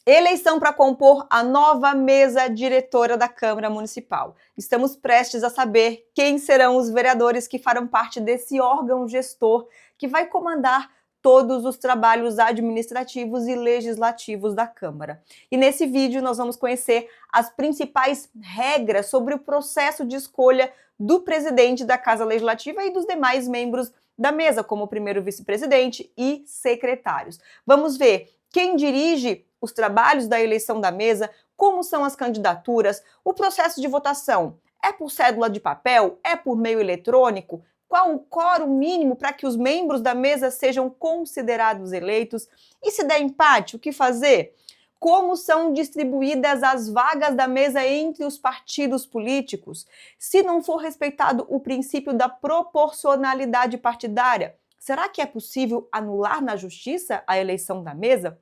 Eleição para compor a nova mesa diretora da Câmara Municipal. Estamos prestes a saber quem serão os vereadores que farão parte desse órgão gestor que vai comandar todos os trabalhos administrativos e legislativos da Câmara. E nesse vídeo nós vamos conhecer as principais regras sobre o processo de escolha do presidente da Casa Legislativa e dos demais membros da mesa, como o primeiro vice-presidente e secretários. Vamos ver quem dirige os trabalhos da eleição da mesa, como são as candidaturas, o processo de votação. É por cédula de papel? É por meio eletrônico? Qual o quórum mínimo para que os membros da mesa sejam considerados eleitos? E se der empate, o que fazer? Como são distribuídas as vagas da mesa entre os partidos políticos? Se não for respeitado o princípio da proporcionalidade partidária, será que é possível anular na justiça a eleição da mesa?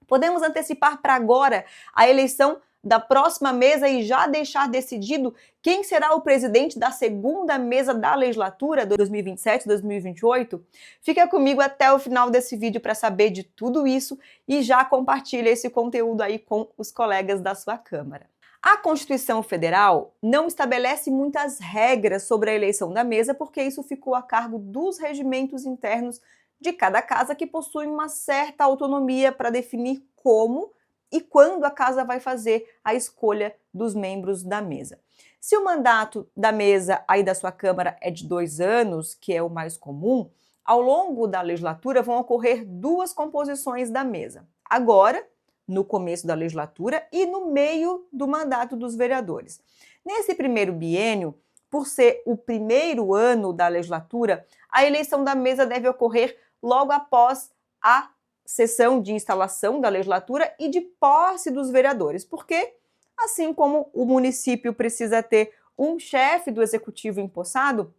Podemos antecipar para agora a eleição da próxima mesa e já deixar decidido quem será o presidente da segunda mesa da legislatura 2027-2028? Fica comigo até o final desse vídeo para saber de tudo isso e já compartilha esse conteúdo aí com os colegas da sua Câmara. A Constituição Federal não estabelece muitas regras sobre a eleição da mesa, porque isso ficou a cargo dos regimentos internos de cada casa, que possuem uma certa autonomia para definir como e quando a casa vai fazer a escolha dos membros da mesa. Se o mandato da mesa aí da sua Câmara é de 2 anos, que é o mais comum, ao longo da legislatura vão ocorrer 2 composições da mesa. Agora, no começo da legislatura e no meio do mandato dos vereadores. Nesse primeiro biênio, por ser o primeiro ano da legislatura, a eleição da mesa deve ocorrer logo após a sessão de instalação da legislatura e de posse dos vereadores, porque, assim como o município precisa ter um chefe do executivo empossado,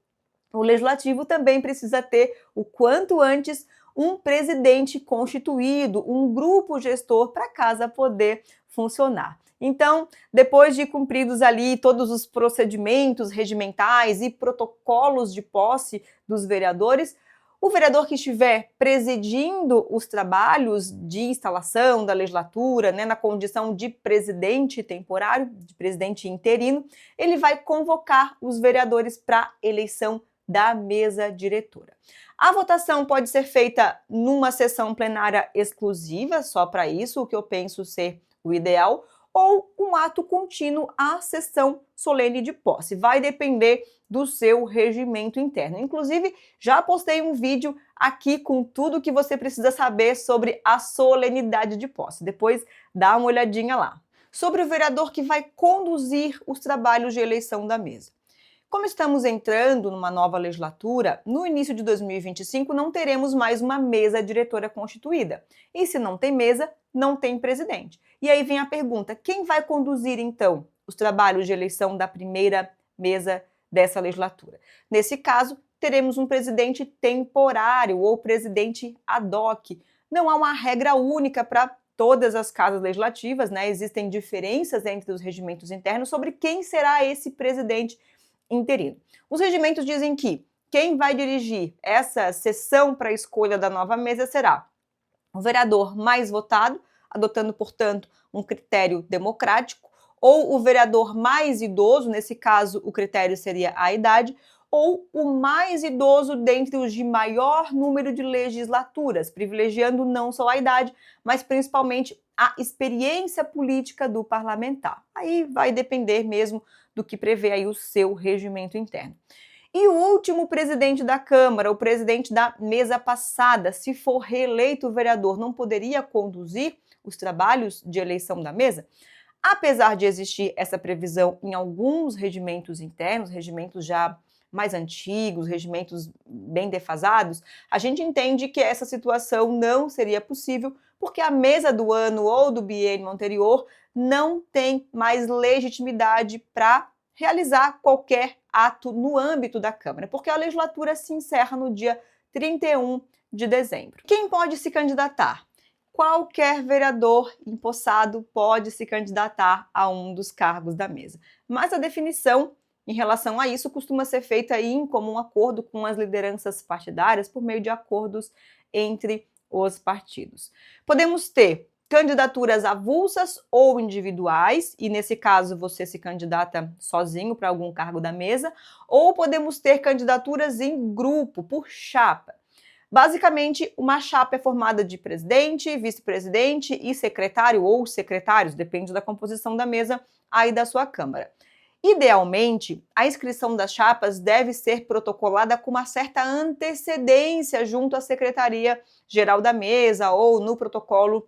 o legislativo também precisa ter, o quanto antes, um presidente constituído, um grupo gestor para a casa poder funcionar. Então, depois de cumpridos ali todos os procedimentos regimentais e protocolos de posse dos vereadores, o vereador que estiver presidindo os trabalhos de instalação da legislatura, na condição de presidente temporário, de presidente interino, ele vai convocar os vereadores para a eleição da mesa diretora. A votação pode ser feita numa sessão plenária exclusiva, só para isso, o que eu penso ser o ideal, ou um ato contínuo à sessão solene de posse. Vai depender do seu regimento interno. Inclusive, já postei um vídeo aqui com tudo que você precisa saber sobre a solenidade de posse. Depois, dá uma olhadinha lá. Sobre o vereador que vai conduzir os trabalhos de eleição da mesa. Como estamos entrando numa nova legislatura, no início de 2025 não teremos mais uma mesa diretora constituída. E se não tem mesa, não tem presidente. E aí vem a pergunta, quem vai conduzir então os trabalhos de eleição da primeira mesa dessa legislatura? Nesse caso, teremos um presidente temporário ou presidente ad hoc. Não há uma regra única para todas as casas legislativas, Existem diferenças entre os regimentos internos sobre quem será esse presidente interino. Os regimentos dizem que quem vai dirigir essa sessão para a escolha da nova mesa será o vereador mais votado, adotando, portanto, um critério democrático, ou o vereador mais idoso, nesse caso o critério seria a idade, ou o mais idoso dentre os de maior número de legislaturas, privilegiando não só a idade, mas principalmente a experiência política do parlamentar. Aí vai depender mesmo do que prevê aí o seu regimento interno. E o último presidente da Câmara, o presidente da mesa passada, se for reeleito o vereador, não poderia conduzir os trabalhos de eleição da mesa? Apesar de existir essa previsão em alguns regimentos internos, regimentos já mais antigos, regimentos bem defasados, a gente entende que essa situação não seria possível porque a mesa do ano ou do biênio anterior não tem mais legitimidade para realizar qualquer ato no âmbito da Câmara, porque a legislatura se encerra no dia 31 de dezembro. Quem pode se candidatar? Qualquer vereador empossado pode se candidatar a um dos cargos da mesa. Mas a definição em relação a isso costuma ser feita em comum acordo com as lideranças partidárias por meio de acordos entre os partidos. Podemos ter candidaturas avulsas ou individuais, e nesse caso você se candidata sozinho para algum cargo da mesa, ou podemos ter candidaturas em grupo, por chapa. Basicamente, uma chapa é formada de presidente, vice-presidente e secretário ou secretários, depende da composição da mesa aí da sua Câmara. Idealmente, a inscrição das chapas deve ser protocolada com uma certa antecedência junto à Secretaria-Geral da Mesa ou no protocolo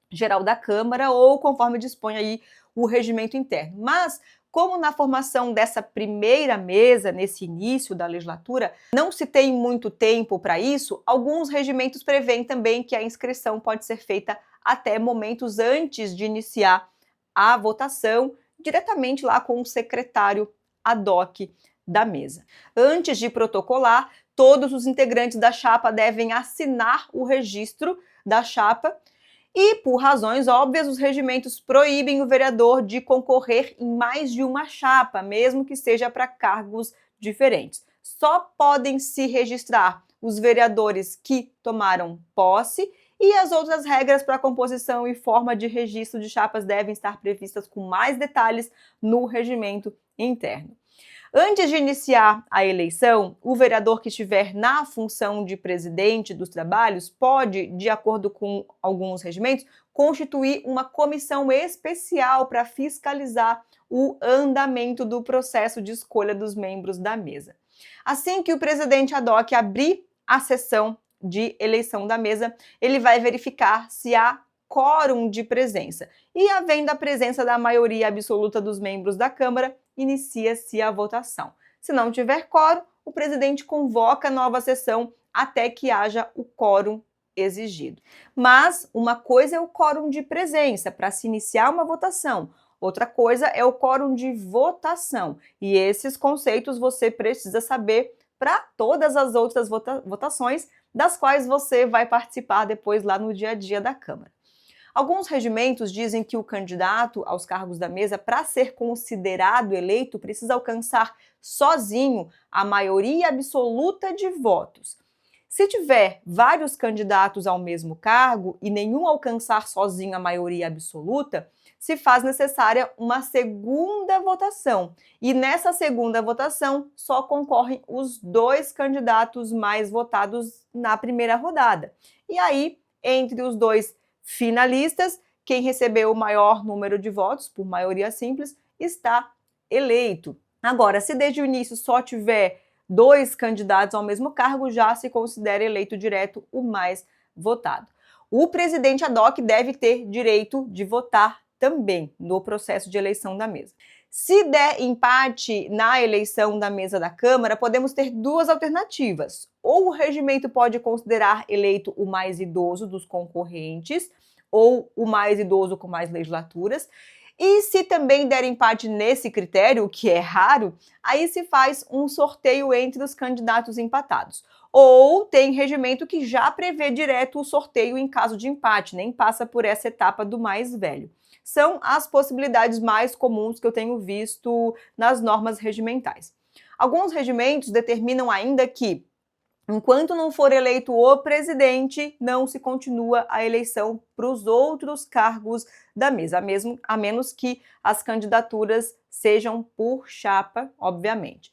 geral da Câmara ou conforme dispõe aí o regimento interno. Mas, como na formação dessa primeira mesa, nesse início da legislatura, não se tem muito tempo para isso, alguns regimentos prevêem também que a inscrição pode ser feita até momentos antes de iniciar a votação, diretamente lá com o secretário ad hoc da mesa. Antes de protocolar, todos os integrantes da chapa devem assinar o registro da chapa e, por razões óbvias, os regimentos proíbem o vereador de concorrer em mais de uma chapa, mesmo que seja para cargos diferentes. Só podem se registrar os vereadores que tomaram posse e as outras regras para a composição e forma de registro de chapas devem estar previstas com mais detalhes no regimento interno. Antes de iniciar a eleição, o vereador que estiver na função de presidente dos trabalhos pode, de acordo com alguns regimentos, constituir uma comissão especial para fiscalizar o andamento do processo de escolha dos membros da mesa. Assim que o presidente ad hoc abrir a sessão de eleição da mesa, ele vai verificar se há quórum de presença. E, havendo a presença da maioria absoluta dos membros da Câmara, inicia-se a votação. Se não tiver quórum, o presidente convoca nova sessão até que haja o quórum exigido. Mas uma coisa é o quórum de presença para se iniciar uma votação, outra coisa é o quórum de votação. E esses conceitos você precisa saber para todas as outras votações das quais você vai participar depois lá no dia a dia da Câmara. Alguns regimentos dizem que o candidato aos cargos da mesa, para ser considerado eleito, precisa alcançar sozinho a maioria absoluta de votos. Se tiver vários candidatos ao mesmo cargo e nenhum alcançar sozinho a maioria absoluta, se faz necessária uma segunda votação. E nessa segunda votação só concorrem os dois candidatos mais votados na primeira rodada. E aí, entre os dois finalistas, quem recebeu o maior número de votos, por maioria simples, está eleito. Agora, se desde o início só tiver dois candidatos ao mesmo cargo, já se considera eleito direto o mais votado. O presidente ad hoc deve ter direito de votar também no processo de eleição da mesa. Se der empate na eleição da mesa da Câmara, podemos ter duas alternativas. Ou o regimento pode considerar eleito o mais idoso dos concorrentes, ou o mais idoso com mais legislaturas. E se também der empate nesse critério, o que é raro, aí se faz um sorteio entre os candidatos empatados. Ou tem regimento que já prevê direto o sorteio em caso de empate, nem passa por essa etapa do mais velho. São as possibilidades mais comuns que eu tenho visto nas normas regimentais. Alguns regimentos determinam ainda que, enquanto não for eleito o presidente, não se continua a eleição para os outros cargos da mesa, a menos que as candidaturas sejam por chapa, obviamente.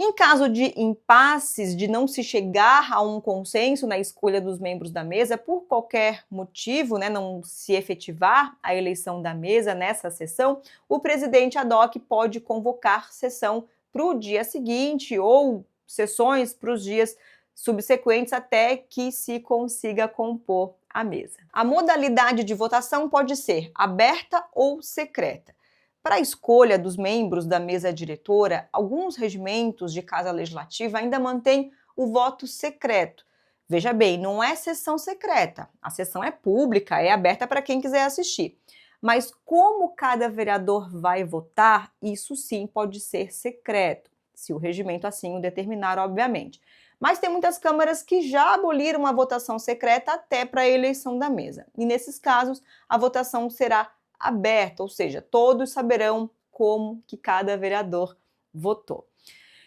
Em caso de impasses, de não se chegar a um consenso na escolha dos membros da mesa, por qualquer motivo, não se efetivar a eleição da mesa nessa sessão, o presidente ad hoc pode convocar sessão para o dia seguinte ou sessões para os dias subsequentes até que se consiga compor a mesa. A modalidade de votação pode ser aberta ou secreta. Para a escolha dos membros da mesa diretora, alguns regimentos de Casa Legislativa ainda mantêm o voto secreto. Veja bem, não é sessão secreta, a sessão é pública, é aberta para quem quiser assistir. Mas como cada vereador vai votar, isso sim pode ser secreto, se o regimento assim o determinar, obviamente. Mas tem muitas câmaras que já aboliram a votação secreta até para a eleição da mesa. E nesses casos, a votação será aberta, ou seja, todos saberão como que cada vereador votou.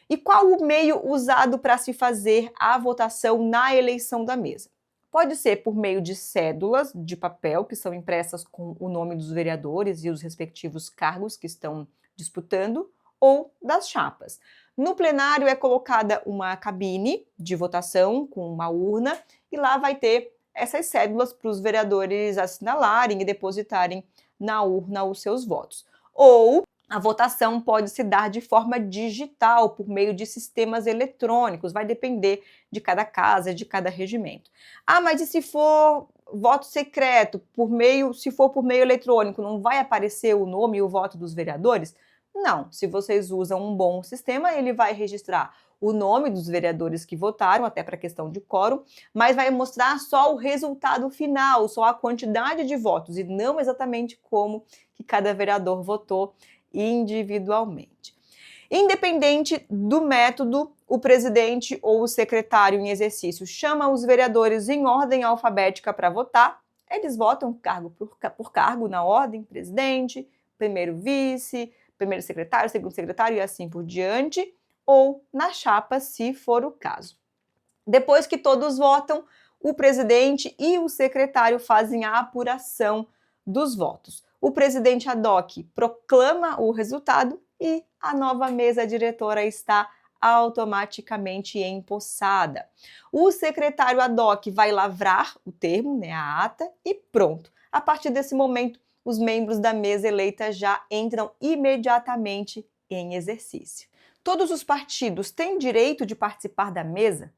E qual o meio usado para se fazer a votação na eleição da mesa? Pode ser por meio de cédulas de papel, que são impressas com o nome dos vereadores e os respectivos cargos que estão disputando, ou das chapas. No plenário é colocada uma cabine de votação com uma urna e lá vai ter essas cédulas para os vereadores assinalarem e depositarem na urna os seus votos. Ou a votação pode se dar de forma digital, por meio de sistemas eletrônicos, vai depender de cada casa, de cada regimento. Ah, mas e se for voto secreto, se for por meio eletrônico, não vai aparecer o nome e o voto dos vereadores? Não, se vocês usam um bom sistema, ele vai registrar o nome dos vereadores que votaram, até para questão de quórum, mas vai mostrar só o resultado final, só a quantidade de votos, e não exatamente como que cada vereador votou individualmente. Independente do método, o presidente ou o secretário em exercício chama os vereadores em ordem alfabética para votar. Eles votam cargo por cargo na ordem: presidente, primeiro vice, primeiro secretário, segundo secretário e assim por diante, ou na chapa, se for o caso. Depois que todos votam, o presidente e o secretário fazem a apuração dos votos. O presidente ad hoc proclama o resultado e a nova mesa diretora está automaticamente empossada. O secretário ad hoc vai lavrar o termo, a ata, e pronto. A partir desse momento, os membros da mesa eleita já entram imediatamente em exercício. Todos os partidos têm direito de participar da mesa?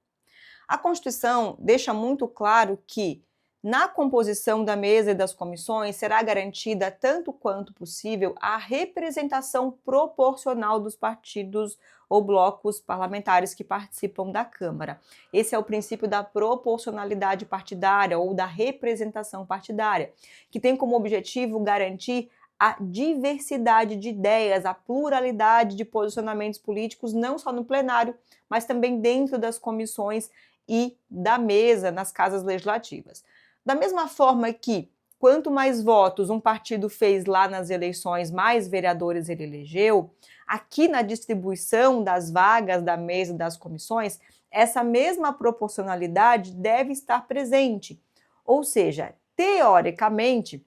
A Constituição deixa muito claro que, na composição da mesa e das comissões, será garantida, tanto quanto possível, a representação proporcional dos partidos ou blocos parlamentares que participam da Câmara. Esse é o princípio da proporcionalidade partidária ou da representação partidária, que tem como objetivo garantir a diversidade de ideias, a pluralidade de posicionamentos políticos, não só no plenário, mas também dentro das comissões e da mesa nas casas legislativas. Da mesma forma que, quanto mais votos um partido fez lá nas eleições, mais vereadores ele elegeu, aqui na distribuição das vagas da mesa e das comissões, essa mesma proporcionalidade deve estar presente. Ou seja, teoricamente,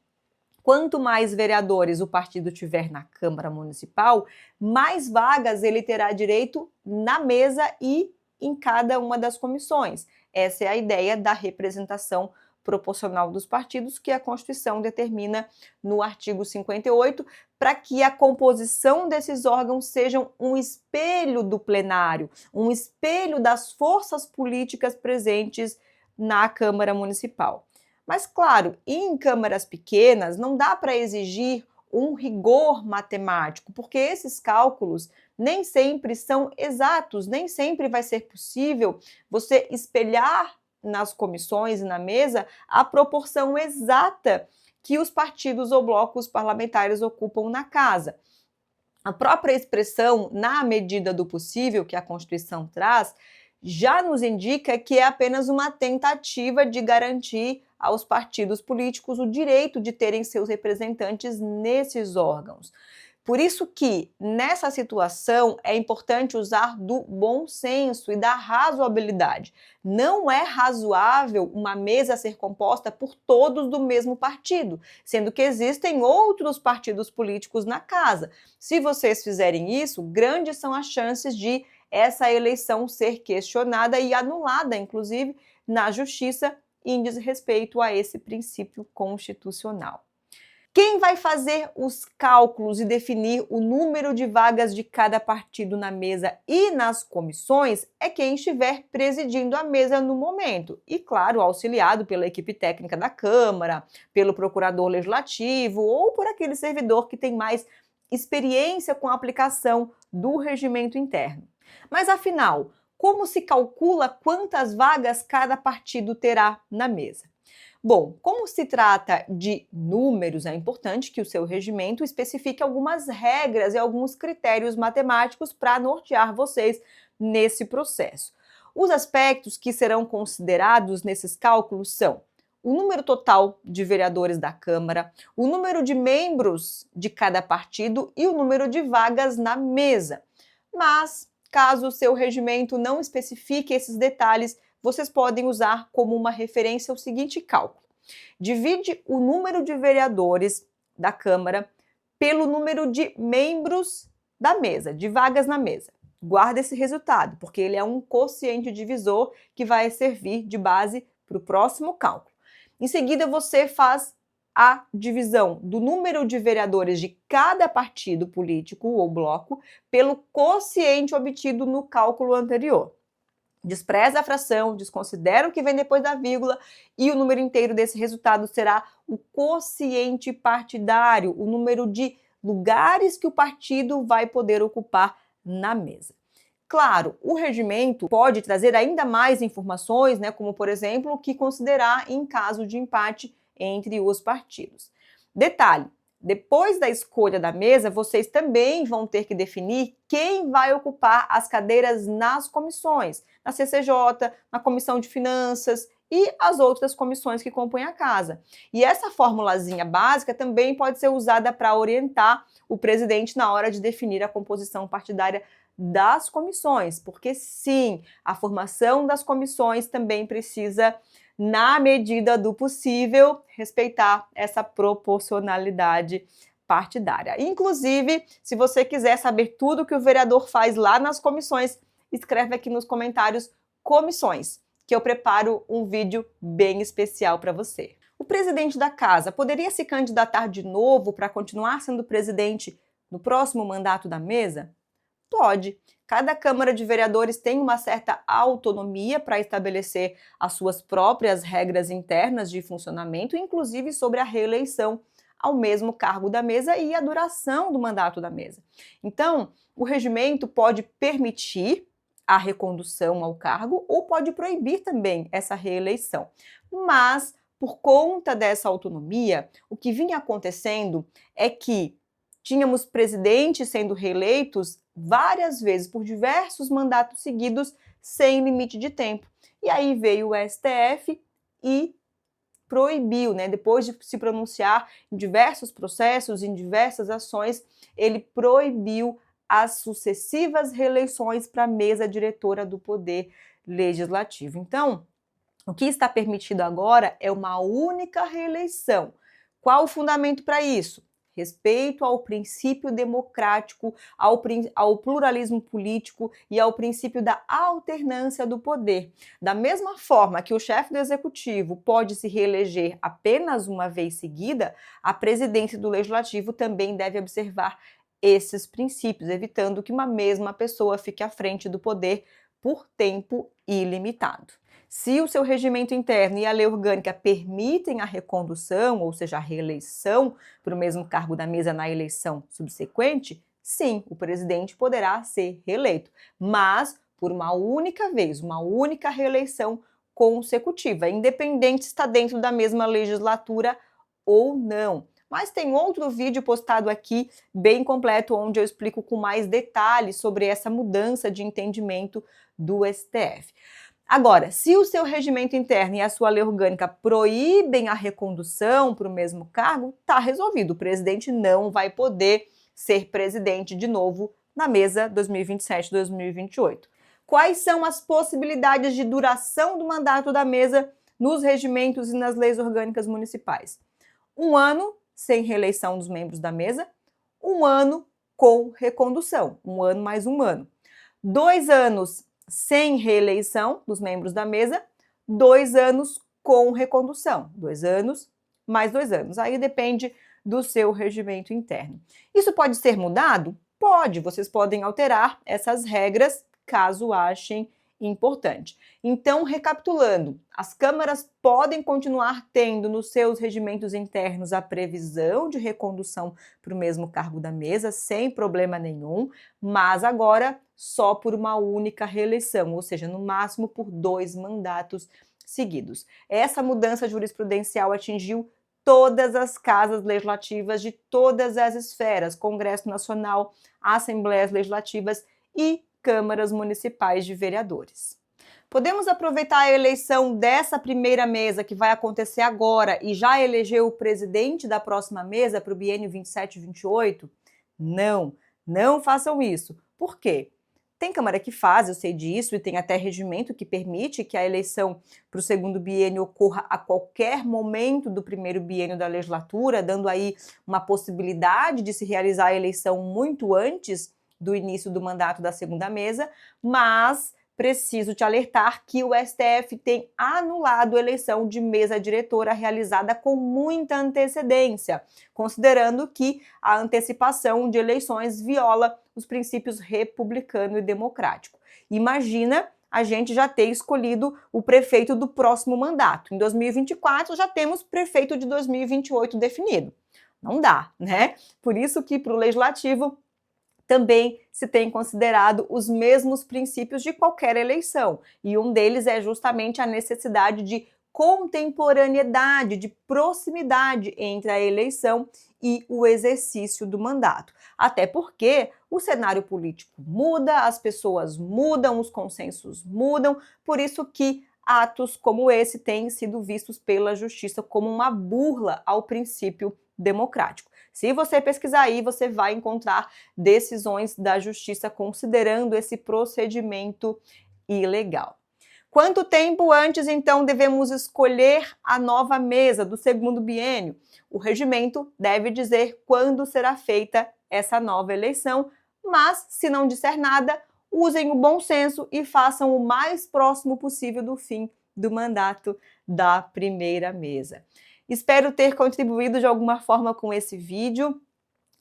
quanto mais vereadores o partido tiver na Câmara Municipal, mais vagas ele terá direito na mesa e em cada uma das comissões. Essa é a ideia da representação proporcional dos partidos, que a Constituição determina no artigo 58, para que a composição desses órgãos sejam um espelho do plenário, um espelho das forças políticas presentes na Câmara Municipal. Mas, claro, em câmaras pequenas não dá para exigir um rigor matemático, porque esses cálculos nem sempre são exatos, nem sempre vai ser possível você espelhar nas comissões e na mesa a proporção exata que os partidos ou blocos parlamentares ocupam na casa. A própria expressão "na medida do possível", que a Constituição traz, já nos indica que é apenas uma tentativa de garantir aos partidos políticos o direito de terem seus representantes nesses órgãos. Por isso que, nessa situação, é importante usar do bom senso e da razoabilidade. Não é razoável uma mesa ser composta por todos do mesmo partido, sendo que existem outros partidos políticos na casa. Se vocês fizerem isso, grandes são as chances de essa eleição ser questionada e anulada, inclusive, na Justiça, em desrespeito a esse princípio constitucional. Quem vai fazer os cálculos e definir o número de vagas de cada partido na mesa e nas comissões é quem estiver presidindo a mesa no momento. E, claro, auxiliado pela equipe técnica da Câmara, pelo procurador legislativo ou por aquele servidor que tem mais experiência com a aplicação do regimento interno. Mas, afinal, como se calcula quantas vagas cada partido terá na mesa? Bom, como se trata de números, é importante que o seu regimento especifique algumas regras e alguns critérios matemáticos para nortear vocês nesse processo. Os aspectos que serão considerados nesses cálculos são o número total de vereadores da Câmara, o número de membros de cada partido e o número de vagas na mesa. Mas, caso o seu regimento não especifique esses detalhes, vocês podem usar como uma referência o seguinte cálculo. Divide o número de vereadores da Câmara pelo número de membros da mesa, de vagas na mesa. Guarda esse resultado, porque ele é um quociente divisor que vai servir de base para o próximo cálculo. Em seguida, você faz a divisão do número de vereadores de cada partido político ou bloco pelo quociente obtido no cálculo anterior. Despreza a fração, desconsidera o que vem depois da vírgula e o número inteiro desse resultado será o quociente partidário, o número de lugares que o partido vai poder ocupar na mesa. Claro, o regimento pode trazer ainda mais informações, como por exemplo, o que considerar em caso de empate entre os partidos. Detalhe, depois da escolha da mesa, vocês também vão ter que definir quem vai ocupar as cadeiras nas comissões, na CCJ, na Comissão de Finanças e as outras comissões que compõem a casa. E essa formulazinha básica também pode ser usada para orientar o presidente na hora de definir a composição partidária das comissões, porque sim, a formação das comissões também precisa, na medida do possível, respeitar essa proporcionalidade partidária. Inclusive, se você quiser saber tudo que o vereador faz lá nas comissões, escreve aqui nos comentários comissões, que eu preparo um vídeo bem especial para você. O presidente da casa poderia se candidatar de novo para continuar sendo presidente no próximo mandato da mesa? Pode. Cada Câmara de Vereadores tem uma certa autonomia para estabelecer as suas próprias regras internas de funcionamento, inclusive sobre a reeleição ao mesmo cargo da mesa e a duração do mandato da mesa. Então, o regimento pode permitir a recondução ao cargo ou pode proibir também essa reeleição. Mas, por conta dessa autonomia, o que vinha acontecendo é que tínhamos presidentes sendo reeleitos várias vezes por diversos mandatos seguidos sem limite de tempo. E aí veio o STF e proibiu, depois de se pronunciar em diversos processos, em diversas ações, ele proibiu as sucessivas reeleições para a mesa diretora do Poder Legislativo. Então, o que está permitido agora é uma única reeleição. Qual o fundamento para isso? Respeito ao princípio democrático, ao pluralismo político e ao princípio da alternância do poder. Da mesma forma que o chefe do executivo pode se reeleger apenas uma vez seguida, a presidência do legislativo também deve observar esses princípios, evitando que uma mesma pessoa fique à frente do poder por tempo ilimitado. Se o seu regimento interno e a lei orgânica permitem a recondução, ou seja, a reeleição para o mesmo cargo da mesa na eleição subsequente, sim, o presidente poderá ser reeleito, mas por uma única vez, uma única reeleição consecutiva, independente se está dentro da mesma legislatura ou não. Mas tem outro vídeo postado aqui, bem completo, onde eu explico com mais detalhes sobre essa mudança de entendimento do STF. Agora, se o seu regimento interno e a sua lei orgânica proíbem a recondução para o mesmo cargo, está resolvido. O presidente não vai poder ser presidente de novo na mesa 2027-2028. Quais são as possibilidades de duração do mandato da mesa nos regimentos e nas leis orgânicas municipais? 1 ano sem reeleição dos membros da mesa, 1 ano com recondução, 1 ano mais 1 ano. 2 anos sem reeleição dos membros da mesa, 2 anos com recondução, 2 anos mais 2 anos. Aí depende do seu regimento interno. Isso pode ser mudado? Pode, vocês podem alterar essas regras caso achem importante. Então, recapitulando, as câmaras podem continuar tendo nos seus regimentos internos a previsão de recondução para o mesmo cargo da mesa, sem problema nenhum, mas agora só por uma única reeleição, ou seja, no máximo por 2 mandatos seguidos. Essa mudança jurisprudencial atingiu todas as casas legislativas de todas as esferas, Congresso Nacional, Assembleias Legislativas e câmaras municipais de vereadores. Podemos aproveitar a eleição dessa primeira mesa que vai acontecer agora e já eleger o presidente da próxima mesa para o biênio 27-28? Não, não façam isso. Por quê? Tem Câmara que faz, eu sei disso, e tem até regimento que permite que a eleição para o segundo biênio ocorra a qualquer momento do primeiro biênio da legislatura, dando aí uma possibilidade de se realizar a eleição muito antes do início do mandato da segunda mesa, mas preciso te alertar que o STF tem anulado a eleição de mesa diretora realizada com muita antecedência, considerando que a antecipação de eleições viola os princípios republicano e democrático. Imagina a gente já ter escolhido o prefeito do próximo mandato. Em 2024 já temos prefeito de 2028 definido. Não dá, né? Por isso que para o legislativo também se tem considerado os mesmos princípios de qualquer eleição, e um deles é justamente a necessidade de contemporaneidade, de proximidade entre a eleição e o exercício do mandato. Até porque o cenário político muda, as pessoas mudam, os consensos mudam, por isso que atos como esse têm sido vistos pela justiça como uma burla ao princípio democrático. Se você pesquisar aí, você vai encontrar decisões da justiça considerando esse procedimento ilegal. Quanto tempo antes, então, devemos escolher a nova mesa do segundo biênio? O regimento deve dizer quando será feita essa nova eleição, mas, se não disser nada, usem o bom senso e façam o mais próximo possível do fim do mandato da primeira mesa. Espero ter contribuído de alguma forma com esse vídeo.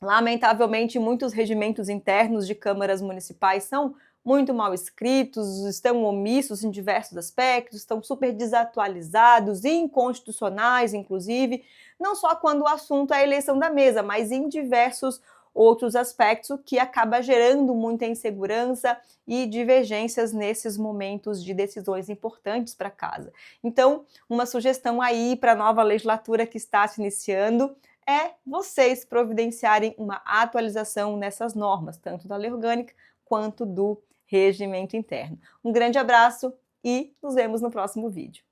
Lamentavelmente, muitos regimentos internos de câmaras municipais são muito mal escritos, estão omissos em diversos aspectos, estão super desatualizados, inconstitucionais, inclusive, não só quando o assunto é a eleição da mesa, mas em diversos outros aspectos, o que acaba gerando muita insegurança e divergências nesses momentos de decisões importantes para casa. Então, uma sugestão aí para a nova legislatura que está se iniciando é vocês providenciarem uma atualização nessas normas, tanto da lei orgânica quanto do regimento interno. Um grande abraço e nos vemos no próximo vídeo.